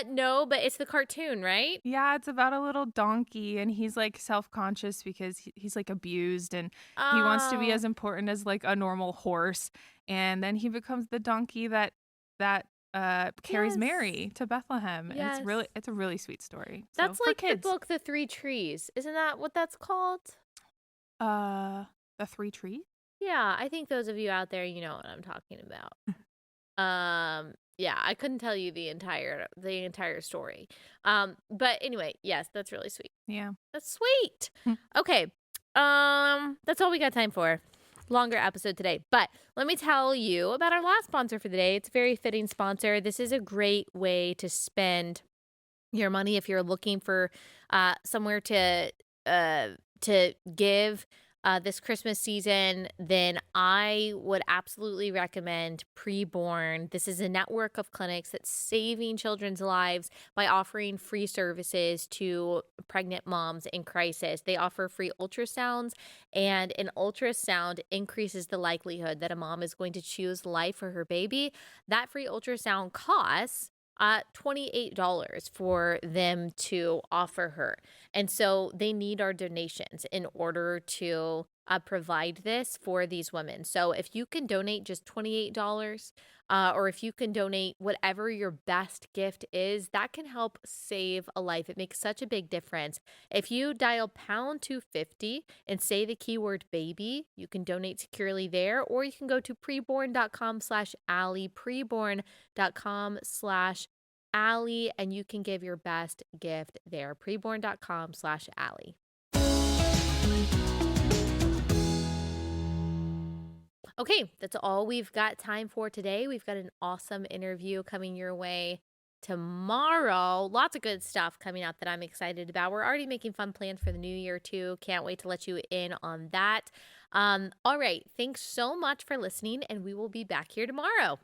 A: No, but it's the cartoon, right?
I: Yeah, it's about a little donkey, and he's like self-conscious because he's like abused, and he wants to be
A: Oh.
I: as important as like a normal horse, and then he becomes the donkey that carries
A: Yes.
I: Mary to Bethlehem. And
A: Yes.
I: it's a really sweet story. So,
A: That's
I: for
A: like
I: kids.
A: the book The Three Trees. Isn't that what that's called?
I: The Three Trees?
A: Yeah, I think those of you out there, you know what I'm talking about. Yeah, I couldn't tell you the entire story. But anyway, yes, that's really sweet.
I: Yeah.
A: That's sweet. Okay. That's all we got time for. Longer episode today. But let me tell you about our last sponsor for the day. It's a very fitting sponsor. This is a great way to spend your money if you're looking for somewhere to give this Christmas season. Then I would absolutely recommend Preborn. This is a network of clinics that's saving children's lives by offering free services to pregnant moms in crisis. They offer free ultrasounds, and an ultrasound increases the likelihood that a mom is going to choose life for her baby. That free ultrasound costs $28 for them to offer her. And so they need our donations in order to provide this for these women. So if you can donate just $28, or if you can donate whatever your best gift is, that can help save a life. It makes such a big difference. If you dial pound 250 and say the keyword baby, you can donate securely there, or you can go to preborn.com/Allie, preborn.com/Allie, and you can give your best gift there. Preborn.com/Allie. Okay, that's all we've got time for today. We've got an awesome interview coming your way tomorrow. Lots of good stuff coming out that I'm excited about. We're already making fun plans for the new year too. Can't wait to let you in on that. All right, thanks so much for listening, and we will be back here tomorrow.